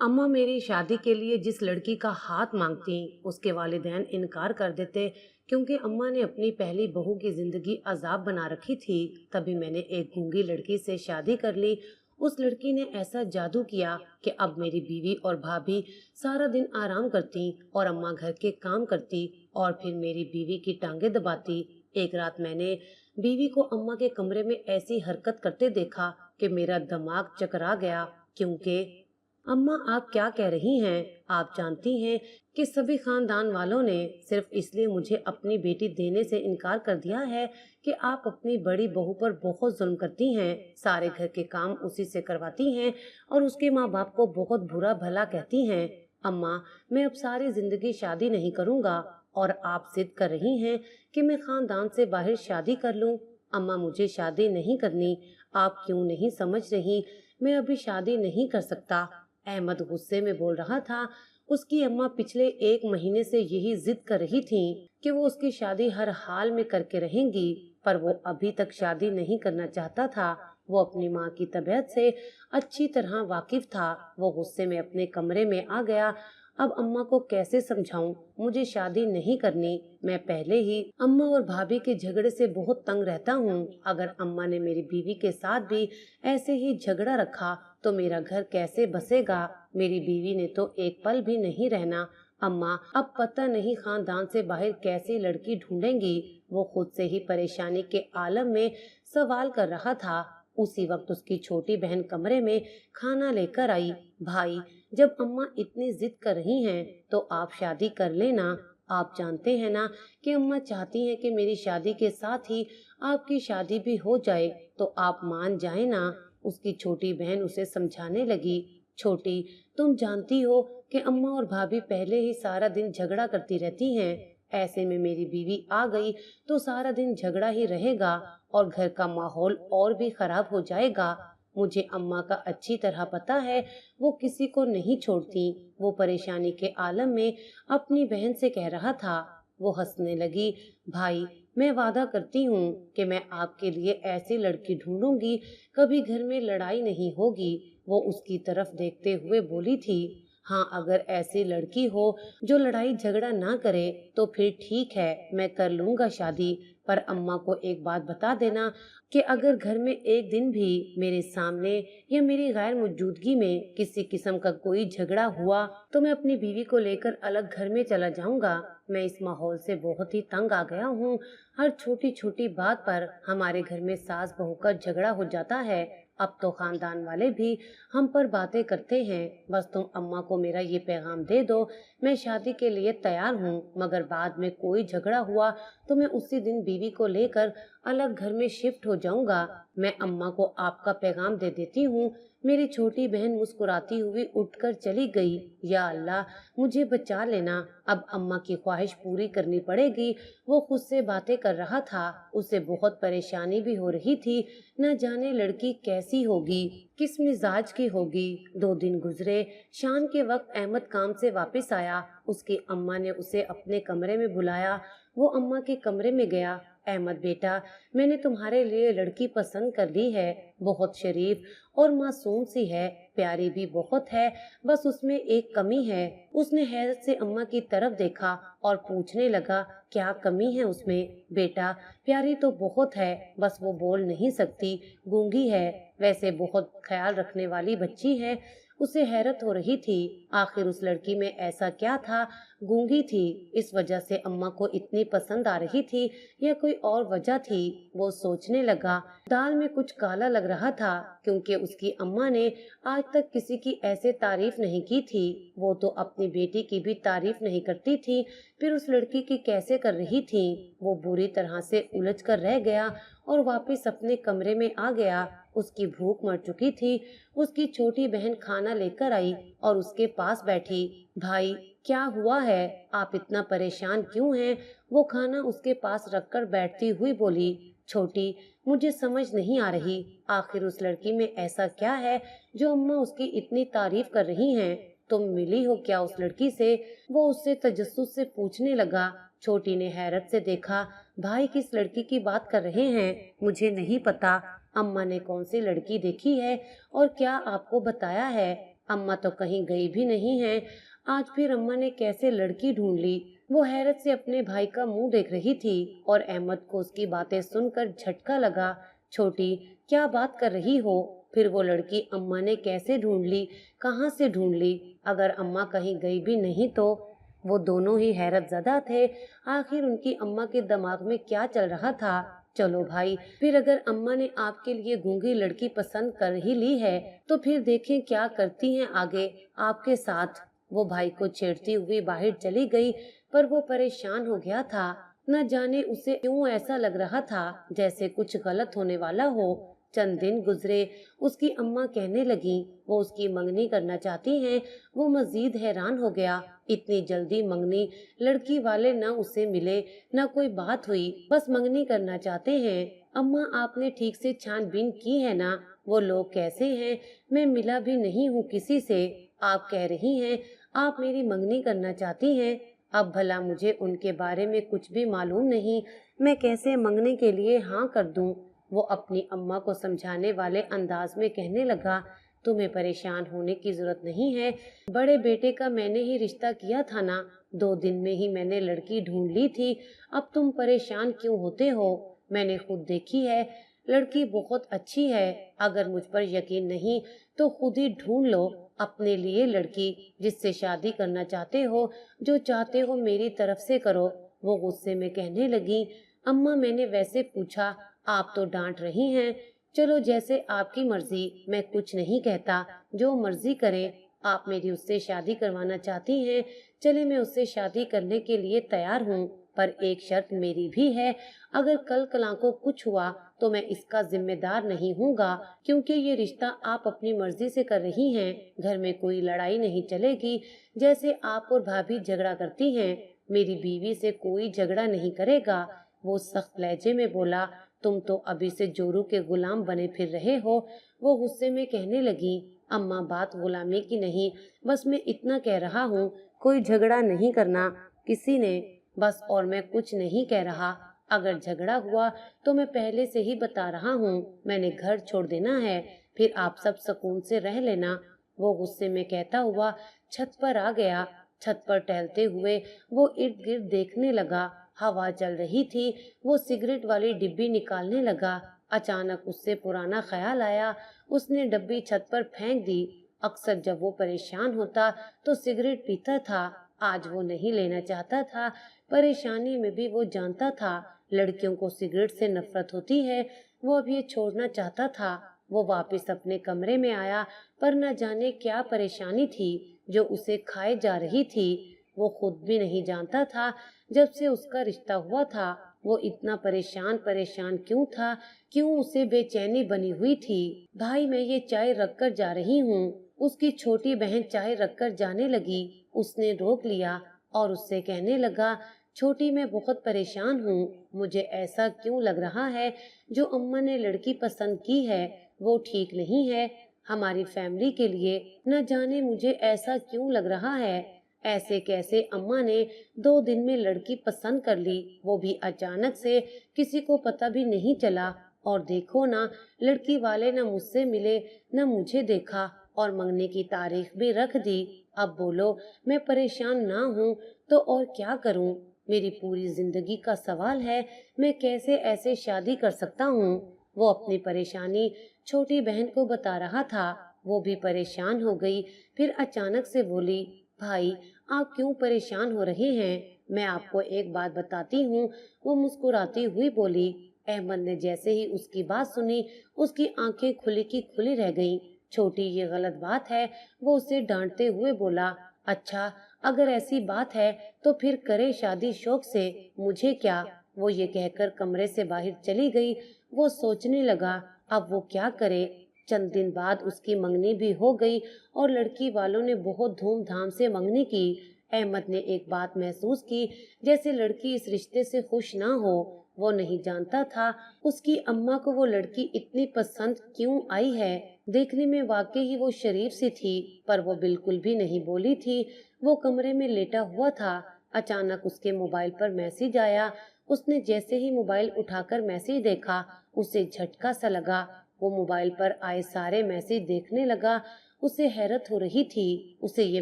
अम्मा मेरी शादी के लिए जिस लड़की का हाथ मांगती उसके वालिदैन इनकार कर देते, क्योंकि अम्मा ने अपनी पहली बहू की जिंदगी अजाब बना रखी थी। तभी मैंने एक गूंगी लड़की से शादी कर ली। उस लड़की ने ऐसा जादू किया कि अब मेरी बीवी और भाभी सारा दिन आराम करती और अम्मा घर के काम करती और फिर मेरी बीवी की टांगे दबाती। एक रात मैंने बीवी को अम्मा के कमरे में ऐसी हरकत करते देखा कि मेरा दिमाग चकरा गया। क्योंकि अम्मा, आप क्या कह रही हैं? आप जानती हैं कि सभी खानदान वालों ने सिर्फ इसलिए मुझे अपनी बेटी देने से इनकार कर दिया है कि आप अपनी बड़ी बहू पर बहुत जुल्म करती हैं, सारे घर के काम उसी से करवाती हैं और उसके माँ बाप को बहुत बुरा भला कहती हैं। अम्मा, मैं अब सारी जिंदगी शादी नहीं करूँगा और आप जिद कर रही हैं कि मैं खानदान से बाहर शादी कर लूँ। अम्मा, मुझे शादी नहीं करनी। आप क्यों नहीं समझ रही? मैं अभी शादी नहीं कर सकता। अहमद गुस्से में बोल रहा था। उसकी अम्मा पिछले एक महीने से यही जिद कर रही थी कि वो उसकी शादी हर हाल में करके रहेंगी, पर वो अभी तक शादी नहीं करना चाहता था। वो अपनी माँ की तबीयत से अच्छी तरह वाकिफ था। वो गुस्से में अपने कमरे में आ गया। अब अम्मा को कैसे समझाऊं? मुझे शादी नहीं करनी। मैं पहले ही अम्मा और भाभी के झगड़े से बहुत तंग रहता हूँ। अगर अम्मा ने मेरी बीवी के साथ भी ऐसे ही झगड़ा रखा तो मेरा घर कैसे बसेगा? मेरी बीवी ने तो एक पल भी नहीं रहना। अम्मा, अब पता नहीं खानदान से बाहर कैसी लड़की ढूंढेंगी। वो खुद से ही परेशानी के आलम में सवाल कर रहा था। उसी वक्त उसकी छोटी बहन कमरे में खाना लेकर आई। भाई, जब अम्मा इतनी जिद कर रही हैं तो आप शादी कर लेना। आप जानते हैं ना कि अम्मा चाहती हैं कि मेरी शादी के साथ ही आपकी शादी भी हो जाए, तो आप मान जाए ना। उसकी छोटी बहन उसे समझाने लगी। छोटी, तुम जानती हो कि अम्मा और भाभी पहले ही सारा दिन झगड़ा करती रहती हैं। ऐसे में मेरी बीवी आ गई तो सारा दिन झगड़ा ही रहेगा और घर का माहौल और भी खराब हो जाएगा। मुझे अम्मा का अच्छी तरह पता है, वो किसी को नहीं छोड़ती। वो परेशानी के आलम में अपनी बहन से कह रहा था। वो हंसने लगी। भाई, मैं वादा करती हूँ कि मैं आपके लिए ऐसी लड़की ढूंढूंगी, कभी घर में लड़ाई नहीं होगी। वो उसकी तरफ देखते हुए बोली थी। हाँ, अगर ऐसी लड़की हो जो लड़ाई झगड़ा ना करे तो फिर ठीक है, मैं कर लूंगा शादी। पर अम्मा को एक बात बता देना कि अगर घर में एक दिन भी मेरे सामने या मेरी गैर मौजूदगी में किसी किस्म का कोई झगड़ा हुआ तो मैं अपनी बीवी को लेकर अलग घर में चला जाऊंगा। मैं इस माहौल से बहुत ही तंग आ गया हूँ। हर छोटी छोटी बात पर हमारे घर में सास बहू का झगड़ा हो जाता है। अब तो खानदान वाले भी हम पर बातें करते हैं। बस तुम अम्मा को मेरा ये पैगाम दे दो, मैं शादी के लिए तैयार हूँ, मगर बाद में कोई झगड़ा हुआ तो मैं उसी दिन बीवी को लेकर अलग घर में शिफ्ट हो जाऊंगा। मैं अम्मा को आपका पैगाम दे देती हूँ। मेरी छोटी बहन मुस्कुराती हुई उठकर चली गई। या अल्लाह, मुझे बचा लेना, अब अम्मा की ख्वाहिश पूरी करनी पड़ेगी। वो खुद से बातें कर रहा था। उसे बहुत परेशानी भी हो रही थी। न जाने लड़की कैसी होगी, किस मिजाज की होगी। 2 दिन गुजरे। शाम के वक्त अहमद काम से वापस आया। उसकी अम्मा ने उसे अपने कमरे में बुलाया। वो अम्मा के कमरे में गया। अहमद बेटा, मैंने तुम्हारे लिए लड़की पसंद कर ली है। बहुत शरीफ और मासूम सी है, प्यारी भी बहुत है, बस उसमें एक कमी है। उसने हैरत से अम्मा की तरफ देखा और पूछने लगा, क्या कमी है उसमें? बेटा, प्यारी तो बहुत है, बस वो बोल नहीं सकती, गूंगी है। वैसे बहुत ख्याल रखने वाली बच्ची है। उसे हैरत हो रही थी, आखिर उस लड़की में ऐसा क्या था? गूंगी थी, इस वजह से अम्मा को इतनी पसंद आ रही थी, या कोई और वजह थी? वो सोचने लगा। दाल में कुछ काला लग रहा था, क्योंकि उसकी अम्मा ने आज तक किसी की ऐसे तारीफ नहीं की थी। वो तो अपनी बेटी की भी तारीफ नहीं करती थी, फिर उस लड़की की कैसे कर रही थी? वो बुरी तरह से उलझ कर रह गया और वापस अपने कमरे में आ गया। उसकी भूख मर चुकी थी। उसकी छोटी बहन खाना लेकर आई और उसके पास बैठी। भाई, क्या हुआ है? आप इतना परेशान क्यों हैं? वो खाना उसके पास रखकर बैठती हुई बोली। छोटी, मुझे समझ नहीं आ रही, आखिर उस लड़की में ऐसा क्या है जो अम्मा उसकी इतनी तारीफ कर रही हैं? तुम मिली हो क्या उस लड़की से? वो उससे तजस्सुस से पूछने लगा। छोटी ने हैरत से देखा। भाई, किस लड़की की बात कर रहे हैं? मुझे नहीं पता। अम्मा ने कौन सी लड़की देखी है और क्या आपको बताया है? अम्मा तो कहीं गई भी नहीं है। आज फिर अम्मा ने कैसे लड़की ढूंढ ली। वो हैरत से अपने भाई का मुंह देख रही थी और अहमद को उसकी बातें सुनकर झटका लगा। छोटी, क्या बात कर रही हो? फिर वो लड़की अम्मा ने कैसे ढूंढ ली? कहाँ से ढूंढ ली? अगर अम्मा कहीं गई भी नहीं तो? वो दोनों ही हैरत ज़दा थे। आखिर उनकी अम्मा के दिमाग में क्या चल रहा था? चलो भाई, फिर अगर अम्मा ने आपके लिए गूंगी लड़की पसंद कर ही ली है तो फिर देखें क्या करती हैं आगे आपके साथ। वो भाई को छेड़ती हुई बाहर चली गई, पर वो परेशान हो गया था। न जाने उसे क्यों ऐसा लग रहा था जैसे कुछ गलत होने वाला हो। चंद दिन गुजरे। उसकी अम्मा कहने लगी वो उसकी मंगनी करना चाहती हैं। वो मजीद हैरान हो गया। इतनी जल्दी मंगनी? लड़की वाले न उसे मिले न कोई बात हुई, बस मंगनी करना चाहते हैं। अम्मा, आपने ठीक से छानबीन की है ना? वो लोग कैसे हैं? मैं मिला भी नहीं हूँ किसी से। आप कह रही हैं आप मेरी मंगनी करना चाहती हैं। अब भला मुझे उनके बारे में कुछ भी मालूम नहीं, मैं कैसे मंगने के लिए हाँ कर दूं? वो अपनी अम्मा को समझाने वाले अंदाज में कहने लगा, तुम्हें परेशान होने की जरूरत नहीं है। बड़े बेटे का मैंने ही रिश्ता किया था ना, 2 दिन में ही मैंने लड़की ढूंढ ली थी। अब तुम परेशान क्यों होते हो? मैंने खुद देखी है, लड़की बहुत अच्छी है। अगर मुझ पर यकीन नहीं तो खुद ही ढूंढ लो अपने लिए लड़की, जिससे शादी करना चाहते हो। जो चाहते हो मेरी तरफ से करो। वो गुस्से में कहने लगी, अम्मा, मैंने वैसे पूछा, आप तो डांट रही हैं। चलो जैसे आपकी मर्जी, मैं कुछ नहीं कहता, जो मर्जी करें। आप मेरी उससे शादी करवाना चाहती हैं, चले मैं उससे शादी करने के लिए तैयार हूँ, पर एक शर्त मेरी भी है। अगर कल कला को कुछ हुआ तो मैं इसका जिम्मेदार नहीं हूँगा, क्योंकि ये रिश्ता आप अपनी मर्जी से कर रही हैं। घर में कोई लड़ाई नहीं चलेगी जैसे आप और भाभी झगड़ा करती हैं। मेरी बीवी से कोई झगड़ा नहीं करेगा। वो सख्त लहजे में बोला, तुम तो अभी से जोरू के गुलाम बने फिर रहे हो। वो गुस्से में कहने लगी, अम्मा, बात गुलामी की नहीं, बस मैं इतना कह रहा हूँ, कोई झगड़ा नहीं करना किसी ने, बस, और मैं कुछ नहीं कह रहा। अगर झगड़ा हुआ तो मैं पहले से ही बता रहा हूँ, मैंने घर छोड़ देना है, फिर आप सब सुकून से रह लेना। वो गुस्से में कहता हुआ छत पर आ गया। छत पर टहलते हुए वो इर्द गिर्द देखने लगा। हवा चल रही थी। वो सिगरेट वाली डिब्बी निकालने लगा। अचानक उससे पुराना ख्याल आया। उसने डब्बी छत पर फेंक दी। अक्सर जब वो परेशान होता तो सिगरेट पीता था। आज वो नहीं लेना चाहता था। परेशानी में भी वो जानता था लड़कियों को सिगरेट से नफरत होती है। वो अब ये छोड़ना चाहता था। वो वापस अपने कमरे में आया, पर न जाने क्या परेशानी थी जो उसे खाए जा रही थी। वो खुद भी नहीं जानता था। जब से उसका रिश्ता हुआ था वो इतना परेशान परेशान क्यों था, क्यों उसे बेचैनी बनी हुई थी। भाई, मैं ये चाय रख कर जा रही हूँ। उसकी छोटी बहन चाय रख कर जाने लगी। उसने रोक लिया और उससे कहने लगा, छोटी, मैं बहुत परेशान हूँ। मुझे ऐसा क्यों लग रहा है जो अम्मा ने लड़की पसंद की है वो ठीक नहीं है हमारी फैमिली के लिए। न जाने मुझे ऐसा क्यों लग रहा है। ऐसे कैसे अम्मा ने 2 दिन में लड़की पसंद कर ली, वो भी अचानक से, किसी को पता भी नहीं चला। और देखो ना, लड़की वाले न मुझसे मिले न मुझे देखा और मंगने की तारीख भी रख दी। अब बोलो, मैं परेशान ना हूँ तो और क्या करूँ? मेरी पूरी जिंदगी का सवाल है, मैं कैसे ऐसे शादी कर सकता हूँ? वो अपनी परेशानी छोटी बहन को बता रहा था। वो भी परेशान हो गई। फिर अचानक से बोली, भाई, आप क्यों परेशान हो रहे हैं? मैं आपको एक बात बताती हूँ। वो मुस्कुराती हुई बोली। अहमद ने जैसे ही उसकी बात सुनी उसकी आंखें खुली की खुली रह गईं। छोटी, ये गलत बात है। वो उसे डांटते हुए बोला, अच्छा, अगर ऐसी बात है तो फिर करे शादी शौक से, मुझे क्या। वो ये कहकर कमरे से बाहर चली गई। वो सोचने लगा अब वो क्या करे। चंद दिन बाद उसकी मंगनी भी हो गई और लड़की वालों ने बहुत धूमधाम से मंगनी की। अहमद ने एक बात महसूस की, जैसे लड़की इस रिश्ते से खुश ना हो। वो नहीं जानता था उसकी अम्मा को वो लड़की इतनी पसंद क्यों आई है। देखने में वाकई ही वो शरीफ सी थी, पर वो बिल्कुल भी नहीं बोली थी। वो कमरे में लेटा हुआ था। अचानक उसके मोबाइल पर मैसेज आया। उसने जैसे ही मोबाइल उठाकर मैसेज देखा उसे झटका सा लगा। वो मोबाइल पर आए सारे मैसेज देखने लगा उसे हैरत हो रही थी। उसे ये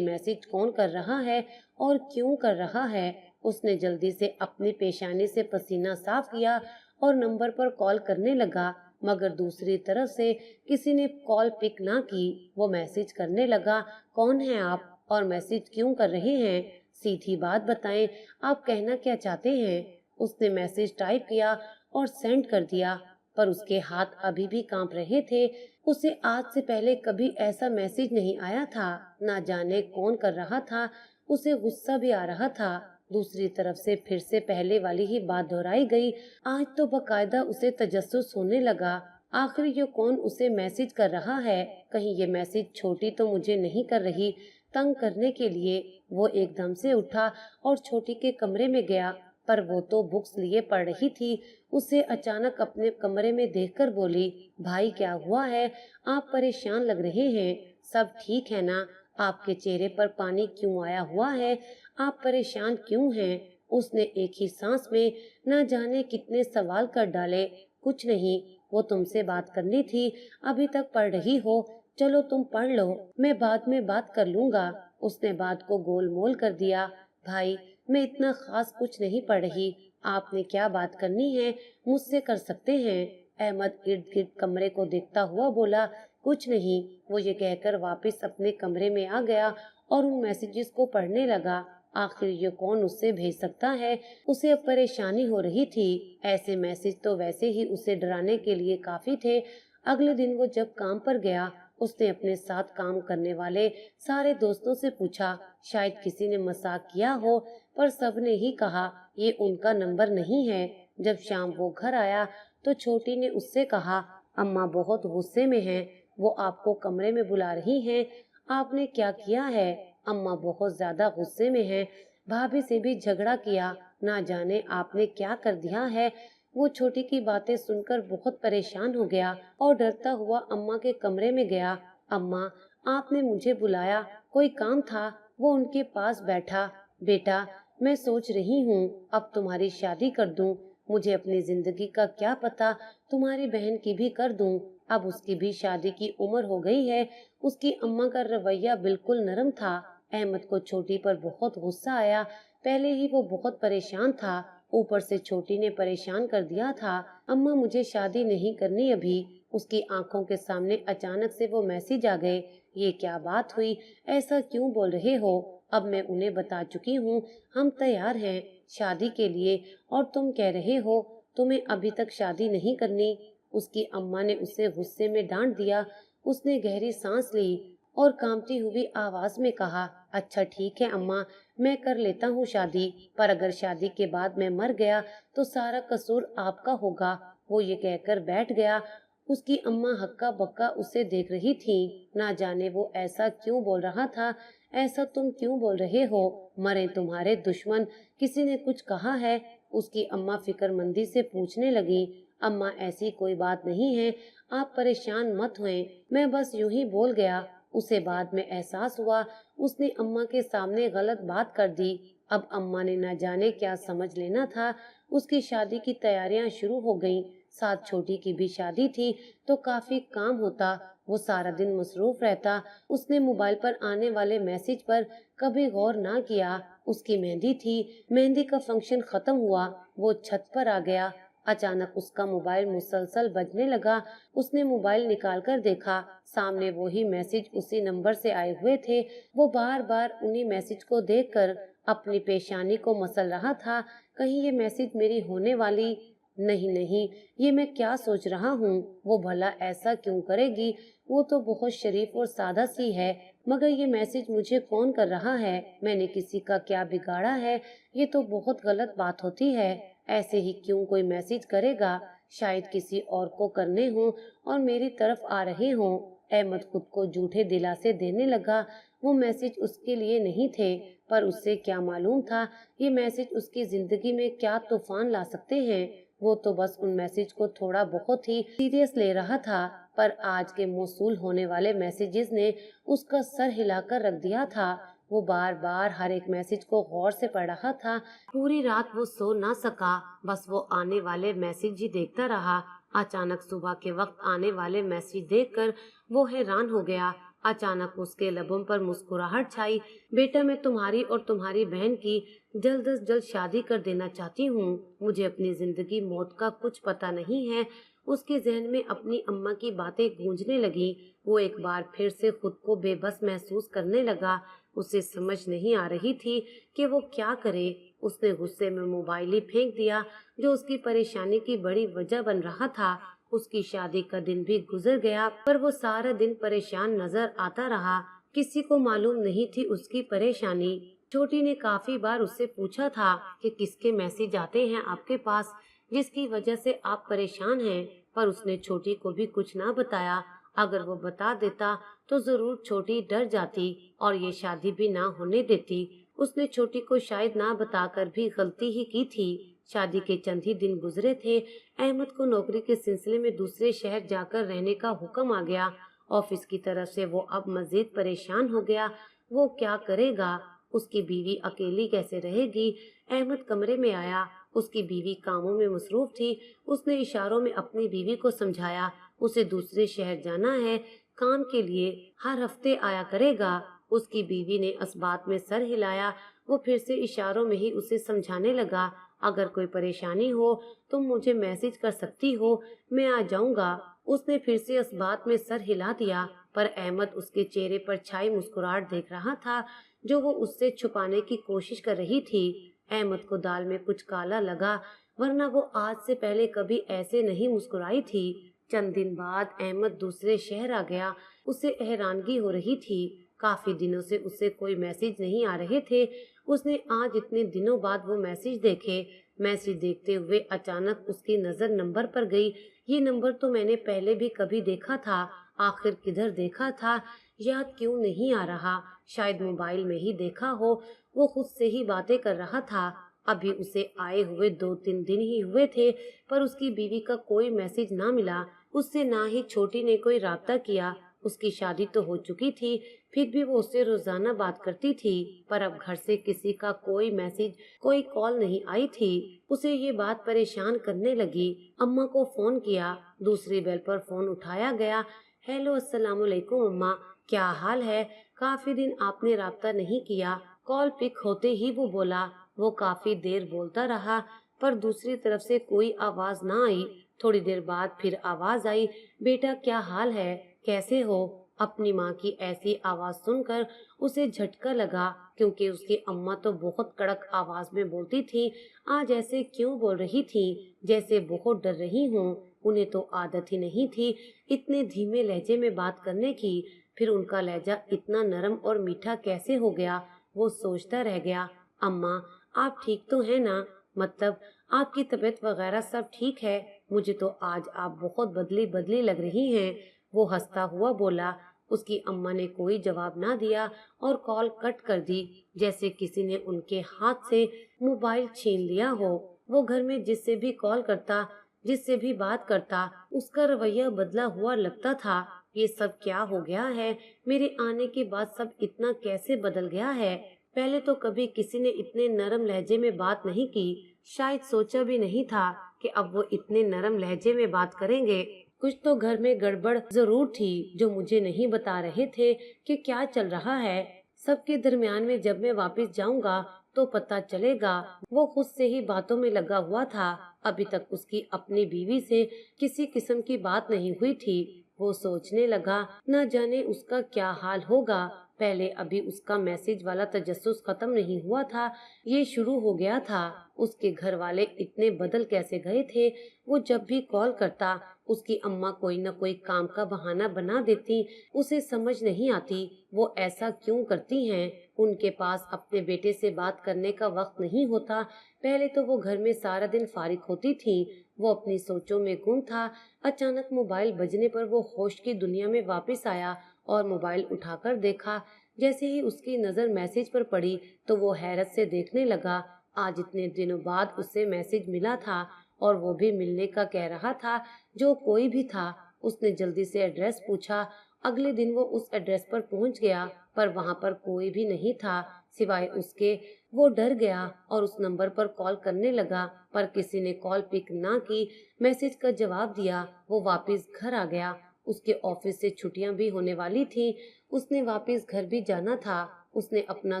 मैसेज कौन कर रहा है और क्यों कर रहा है। उसने जल्दी से अपनी पेशानी से पसीना साफ किया और नंबर पर कॉल करने लगा, मगर दूसरी तरफ से किसी ने कॉल पिक ना की। वो मैसेज करने लगा, कौन है आप और मैसेज क्यों कर रहे हैं? सीधी बात बताएं, आप कहना क्या चाहते हैं? उसने मैसेज टाइप किया और सेंड कर दिया, पर उसके हाथ अभी भी कांप रहे थे। उसे आज से पहले कभी ऐसा मैसेज नहीं आया था। ना जाने कौन कर रहा था। उसे गुस्सा भी आ रहा था। दूसरी तरफ से फिर से पहले वाली ही बात दोहराई गई। आज तो बकायदा उसे तजस्सुस होने लगा। आखिर ये कौन उसे मैसेज कर रहा है? कहीं ये मैसेज छोटी तो मुझे नहीं कर रही तंग करने के लिए? वो एकदम से उठा और छोटी के कमरे में गया, पर वो तो बुक्स लिए पढ़ रही थी। उसे अचानक अपने कमरे में देखकर बोली, भाई क्या हुआ है? आप परेशान लग रहे हैं। सब ठीक है ना? आपके चेहरे पर पानी क्यों आया हुआ है? आप परेशान क्यों हैं? उसने एक ही सांस में न जाने कितने सवाल कर डाले। कुछ नहीं, वो तुमसे बात करनी थी। अभी तक पढ़ रही हो? चलो तुम पढ़ लो, मैं बाद में बात कर लूंगा। उसने बात को गोलमोल कर दिया। भाई, मैं इतना खास कुछ नहीं पढ़ रही। आपने क्या बात करनी है मुझसे कर सकते हैं। अहमद इर्द गिर्द कमरे को देखता हुआ बोला, कुछ नहीं। वो ये कहकर वापस अपने कमरे में आ गया और उन मैसेजेस को पढ़ने लगा। आखिर ये कौन उससे भेज सकता है? उसे अब परेशानी हो रही थी। ऐसे मैसेज तो वैसे ही उसे डराने के लिए काफी थे। अगले दिन वो जब काम पर गया, उसने अपने साथ काम करने वाले सारे दोस्तों से पूछा। शायद किसी ने मजाक किया हो, पर सबने ही कहा ये उनका नंबर नहीं है। जब शाम वो घर आया तो छोटी ने उससे कहा, अम्मा बहुत गुस्से में हैं, वो आपको कमरे में बुला रही हैं। आपने क्या किया है? अम्मा बहुत ज्यादा गुस्से में हैं, भाभी से भी झगड़ा किया, ना जाने आपने क्या कर दिया है। वो छोटी की बातें सुनकर बहुत परेशान हो गया और डरता हुआ अम्मा के कमरे में गया। अम्मा, आपने मुझे बुलाया, कोई काम था? वो उनके पास बैठा। बेटा, मैं सोच रही हूँ अब तुम्हारी शादी कर दूं। मुझे अपनी जिंदगी का क्या पता, तुम्हारी बहन की भी कर दूं। अब उसकी भी शादी की उम्र हो गई है। उसकी अम्मा का रवैया बिल्कुल नरम था। अहमद को छोटी पर बहुत गुस्सा आया। पहले ही वो बहुत परेशान था, ऊपर से छोटी ने परेशान कर दिया था। अम्मा, मुझे शादी नहीं करनी अभी। उसकी आंखों के सामने अचानक से वो मैसेज आ गए। ये क्या बात हुई? ऐसा क्यों बोल रहे हो? अब मैं उन्हें बता चुकी हूँ, हम तैयार हैं शादी के लिए, और तुम कह रहे हो तुम्हें अभी तक शादी नहीं करनी। उसकी अम्मा ने उसे गुस्से में डांट दिया। उसने गहरी सांस ली और कांपती हुई आवाज में कहा, अच्छा ठीक है अम्मा, मैं कर लेता हूँ शादी, पर अगर शादी के बाद मैं मर गया तो सारा कसूर आपका होगा। वो ये कहकर बैठ गया। उसकी अम्मा हक्का बक्का उसे देख रही थी। ना जाने वो ऐसा क्यों बोल रहा था। ऐसा तुम क्यों बोल रहे हो? मरे तुम्हारे दुश्मन, किसी ने कुछ कहा है? उसकी अम्मा फिक्रमंदी से पूछने लगी। अम्मा, ऐसी कोई बात नहीं है, आप परेशान मत होएं, मैं बस यूं ही बोल गया। उसे बाद में एहसास हुआ उसने अम्मा के सामने गलत बात कर दी। अब अम्मा ने न जाने क्या समझ लेना था। उसकी शादी की तैयारियां शुरू हो गईं। साथ छोटी की भी शादी थी तो काफी काम होता। वो सारा दिन मसरूफ रहता। उसने मोबाइल पर आने वाले मैसेज पर कभी गौर ना किया। उसकी मेहंदी थी, मेहंदी का फंक्शन खत्म हुआ, वो छत पर आ गया। अचानक उसका मोबाइल मुसलसल बजने लगा। उसने मोबाइल निकालकर देखा, सामने वही मैसेज उसी नंबर से आए हुए थे। वो बार बार उन्हीं मैसेज को देखकर अपनी पेशानी को मसल रहा था। कहीं ये मैसेज मेरी होने वाली? नहीं नहीं, ये मैं क्या सोच रहा हूँ? वो भला ऐसा क्यों करेगी? वो तो बहुत शरीफ और सादा सी है। मगर ये मैसेज मुझे कौन कर रहा है? मैंने किसी का क्या बिगाड़ा है? ये तो बहुत गलत बात होती है। ऐसे ही क्यों कोई मैसेज करेगा? शायद किसी और को करने हो और मेरी तरफ आ रहे हों। अहमद खुद को झूठे दिलासे देने लगा। वो मैसेज उसके लिए नहीं थे, पर उससे क्या मालूम था ये मैसेज उसकी जिंदगी में क्या तूफान ला सकते हैं। वो तो बस उन मैसेज को थोड़ा बहुत ही सीरियस ले रहा था, पर आज के मौसूल होने वाले मैसेजेस ने उसका सर हिलाकर रख दिया था। वो बार बार हर एक मैसेज को गौर से पढ़ रहा था। पूरी रात वो सो ना सका, बस वो आने वाले मैसेज ही देखता रहा। अचानक सुबह के वक्त आने वाले मैसेज देखकर वो हैरान हो गया। अचानक उसके लबों पर मुस्कुराहट छाई। बेटा, मैं तुम्हारी और तुम्हारी बहन की जल्द से जल्द शादी कर देना चाहती हूँ। मुझे अपनी जिंदगी मौत का कुछ पता नहीं है। उसके जहन में अपनी अम्मा की बातें गूंजने लगी। वो एक बार फिर से खुद को बेबस महसूस करने लगा। उसे समझ नहीं आ रही थी कि वो क्या करे। उसने गुस्से में मोबाइल ही फेंक दिया, जो उसकी परेशानी की बड़ी वजह बन रहा था। उसकी शादी का दिन भी गुजर गया, पर वो सारा दिन परेशान नजर आता रहा। किसी को मालूम नहीं थी उसकी परेशानी। छोटी ने काफी बार उससे पूछा था कि किसके मैसेज आते हैं आपके पास, जिसकी वजह से आप परेशान हैं, पर उसने छोटी को भी कुछ ना बताया। अगर वो बता देता तो जरूर छोटी डर जाती और ये शादी भी ना होने देती। उसने छोटी को शायद ना बताकर भी गलती ही की थी। शादी के चंद ही दिन गुजरे थे, अहमद को नौकरी के सिलसिले में दूसरे शहर जाकर रहने का हुक्म आ गया। ऑफिस की तरफ से वो अब मजीद परेशान हो गया। वो क्या करेगा? उसकी बीवी अकेली कैसे रहेगी? अहमद कमरे में आया। उसकी बीवी कामों में मसरूफ थी। उसने इशारों में अपनी बीवी को समझाया, उसे दूसरे शहर जाना है काम के लिए, हर हफ्ते आया करेगा। उसकी बीवी ने इस बात में सर हिलाया। वो फिर से इशारों में ही उसे समझाने लगा, अगर कोई परेशानी हो तुम मुझे मैसेज कर सकती हो, मैं आ जाऊंगा। उसने फिर से इस बात में सर हिला दिया, पर अहमद उसके चेहरे पर छाई मुस्कुराहट देख रहा था, जो वो उससे छुपाने की कोशिश कर रही थी। अहमद को दाल में कुछ काला लगा, वरना वो आज से पहले कभी ऐसे नहीं मुस्कुराई थी। चंद दिन बाद अहमद दूसरे शहर आ गया। उसे हैरानगी हो रही थी, काफी दिनों से उसे कोई मैसेज नहीं आ रहे थे। उसने आज इतने दिनों बाद वो मैसेज देखे। मैसेज देखते हुए अचानक उसकी नजर नंबर पर गई। ये नंबर तो मैंने पहले भी कभी देखा था, आखिर किधर देखा था याद क्यों नहीं आ रहा। शायद मोबाइल में ही देखा हो। वो खुद से ही बातें कर रहा था। अभी उसे आए हुए 2-3 दिन ही हुए थे, पर उसकी बीवी का कोई मैसेज ना मिला। उससे ना ही छोटी ने कोई राब्ता किया। उसकी शादी तो हो चुकी थी, फिर भी वो उससे रोजाना बात करती थी, पर अब घर से किसी का कोई मैसेज, कोई कॉल नहीं आई थी। उसे ये बात परेशान करने लगी। अम्मा को फोन किया, दूसरी बेल पर फोन उठाया गया। हेलो, अस्सलाम वालेकुम अम्मा, क्या हाल है? काफी दिन आपने राब्ता नहीं किया। कॉल पिक होते ही वो बोला। वो काफी देर बोलता रहा, पर दूसरी तरफ से कोई आवाज ना आई। थोड़ी देर बाद फिर आवाज आई, बेटा क्या हाल है, कैसे हो? अपनी माँ की ऐसी आवाज सुनकर उसे झटका लगा, क्योंकि उसकी अम्मा तो बहुत कड़क आवाज में बोलती थी। आज ऐसे क्यों बोल रही थी, जैसे बहुत डर रही हूँ। उन्हें तो आदत ही नहीं थी इतने धीमे लहजे में बात करने की। फिर उनका लहजा इतना नरम और मीठा कैसे हो गया, वो सोचता रह गया। अम्मा, आप ठीक तो है ना? मतलब आपकी तबीयत वगैरह सब ठीक है? मुझे तो आज आप बहुत बदली बदली लग रही हैं। वो हंसता हुआ बोला। उसकी अम्मा ने कोई जवाब ना दिया और कॉल कट कर दी, जैसे किसी ने उनके हाथ से मोबाइल छीन लिया हो। वो घर में जिससे भी कॉल करता, जिससे भी बात करता, उसका रवैया बदला हुआ लगता था। ये सब क्या हो गया है? मेरे आने के बाद सब इतना कैसे बदल गया है? पहले तो कभी किसी ने इतने नरम लहजे में बात नहीं की। शायद सोचा भी नहीं था कि अब वो इतने नरम लहजे में बात करेंगे। कुछ तो घर में गड़बड़ जरूर थी, जो मुझे नहीं बता रहे थे कि क्या चल रहा है। सबके दरमियान में जब मैं वापस जाऊंगा तो पता चलेगा। वो खुद से ही बातों में लगा हुआ था। अभी तक उसकी अपनी बीवी से किसी किस्म की बात नहीं हुई थी। वो सोचने लगा, न जाने उसका क्या हाल होगा। पहले अभी उसका मैसेज वाला तजस्सुस खत्म नहीं हुआ था, ये शुरू हो गया था। उसके घर वाले इतने बदल कैसे गए थे? वो जब भी कॉल करता, उसकी अम्मा कोई न कोई काम का बहाना बना देती। उसे समझ नहीं आती वो ऐसा क्यों करती हैं। उनके पास अपने बेटे से बात करने का वक्त नहीं होता। पहले तो वो घर में सारा दिन फारिग होती थी। वो अपनी सोचों में गुम था। अचानक मोबाइल बजने पर वो होश की दुनिया में वापस आया और मोबाइल उठाकर देखा। जैसे ही उसकी नजर मैसेज पर पड़ी तो वो हैरत से देखने लगा। आज इतने दिनों बाद उससे मैसेज मिला था, और वो भी मिलने का कह रहा था। जो कोई भी था, उसने जल्दी से एड्रेस पूछा। अगले दिन वो उस एड्रेस पर पहुंच गया, पर वहां पर कोई भी नहीं था सिवाय उसके। वो डर गया और उस नंबर पर कॉल करने लगा, पर किसी ने कॉल पिक ना की। मैसेज का जवाब दिया। वो वापस घर आ गया। اس کے آفس سے چھٹیاں بھی ہونے والی تھیں، اس نے واپس گھر بھی جانا تھا۔ اس نے اپنا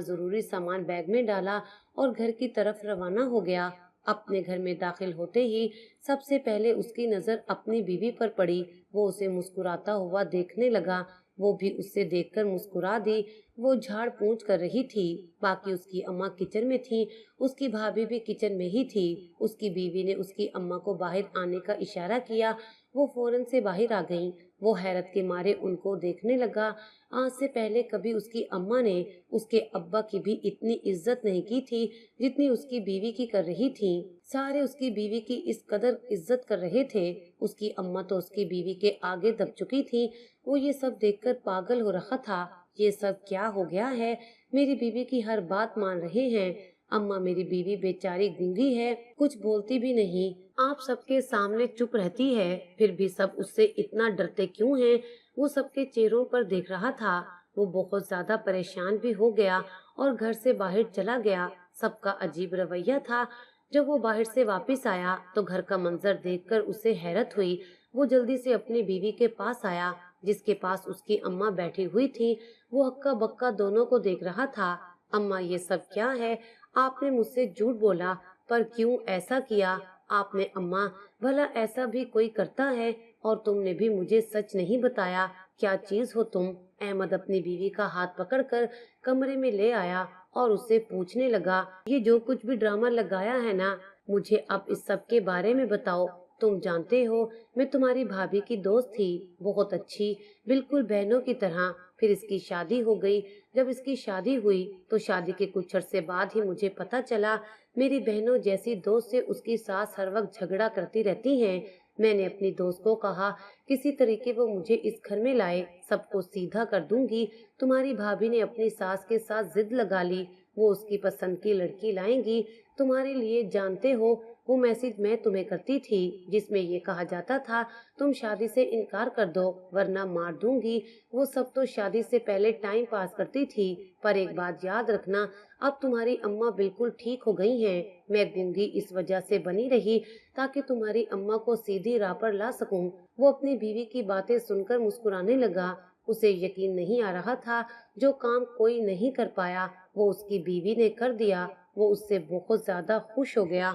ضروری سامان بیگ میں ڈالا اور گھر کی طرف روانہ ہو گیا۔ اپنے گھر میں داخل ہوتے ہی سب سے پہلے اس کی نظر اپنی بیوی پر پڑی۔ وہ اسے مسکراتا ہوا دیکھنے لگا، وہ بھی اس سے دیکھ کر مسکرا دی۔ وہ جھاڑ پونچھ کر رہی تھی، باقی اس کی اماں کچن میں تھی، اس کی بھابھی بھی کچن میں ہی تھی۔ اس کی بیوی نے اس کی اماں کو باہر آنے کا اشارہ کیا، وہ فوراً سے باہر آ گئیں۔ وہ حیرت کے مارے ان کو دیکھنے لگا۔ آج سے پہلے کبھی اس کی اماں نے اس کے ابا کی بھی اتنی عزت نہیں کی تھی جتنی اس کی بیوی کی کر رہی تھی۔ سارے اس کی بیوی کی اس قدر عزت کر رہے تھے۔ اس کی اماں تو اس کی بیوی کے آگے دب چکی تھی۔ وہ یہ سب دیکھ کر پاگل ہو رہا تھا۔ یہ سب کیا ہو گیا ہے؟ میری بیوی کی ہر بات مان رہے ہیں۔ اماں، میری بیوی بیچاری گونگی ہے، کچھ بولتی بھی نہیں، آپ سب کے سامنے چپ رہتی ہے، پھر بھی سب اس سے اتنا ڈرتے کیوں ہیں؟ وہ سب کے چہروں پر دیکھ رہا تھا۔ وہ بہت زیادہ پریشان بھی ہو گیا اور گھر سے باہر چلا گیا۔ سب کا عجیب رویہ تھا۔ جب وہ باہر سے واپس آیا تو گھر کا منظر دیکھ کر اسے حیرت ہوئی۔ وہ جلدی سے اپنی بیوی کے پاس آیا جس کے پاس اس کی اماں بیٹھی ہوئی تھی۔ وہ ہکا بکا دونوں کو دیکھ رہا تھا۔ اماں، یہ سب کیا ہے؟ آپ نے مجھ سے جھوٹ بولا، پر کیوں ایسا کیا آپ نے؟ اماں، بھلا ایسا بھی کوئی کرتا ہے؟ اور تم نے بھی مجھے سچ نہیں بتایا، کیا چیز ہو تم؟ احمد اپنی بیوی کا ہاتھ پکڑ کر کمرے میں لے آیا اور اسے پوچھنے لگا، یہ جو کچھ بھی ڈرامہ لگایا ہے نا، مجھے اب اس سب کے بارے میں بتاؤ۔ تم جانتے ہو میں تمہاری بھابھی کی دوست تھی، بہت اچھی، بالکل بہنوں کی طرح۔ پھر اس کی شادی ہو گئی۔ جب اس کی شادی ہوئی تو شادی کے کچھ عرصے بعد ہی مجھے پتا چلا میری بہنوں جیسی دوست سے اس کی ساس ہر وقت جھگڑا کرتی رہتی ہیں۔ میں نے اپنی دوست کو کہا کسی طریقے وہ مجھے اس گھر میں لائے، سب کو سیدھا کر دوں گی۔ تمہاری بھابھی نے اپنی ساس کے ساتھ ضد لگا لی، وہ اس کی پسند کی لڑکی لائیں گی تمہارے لیے۔ جانتے ہو وہ میسج میں تمہیں کرتی تھی جس میں یہ کہا جاتا تھا تم شادی سے انکار کر دو ورنہ مار دوں گی۔ وہ سب تو شادی سے پہلے ٹائم پاس کرتی تھی، پر ایک بات یاد رکھنا، اب تمہاری اماں بالکل ٹھیک ہو گئی ہیں۔ میں گونگی اس وجہ سے بنی رہی تاکہ تمہاری اماں کو سیدھی راہ پر لا سکوں۔ وہ اپنی بیوی کی باتیں سن کر مسکرانے لگا۔ اسے یقین نہیں آ رہا تھا، جو کام کوئی نہیں کر پایا وہ اس کی بیوی نے کر دیا۔ وہ اس سے بہت زیادہ خوش ہو گیا۔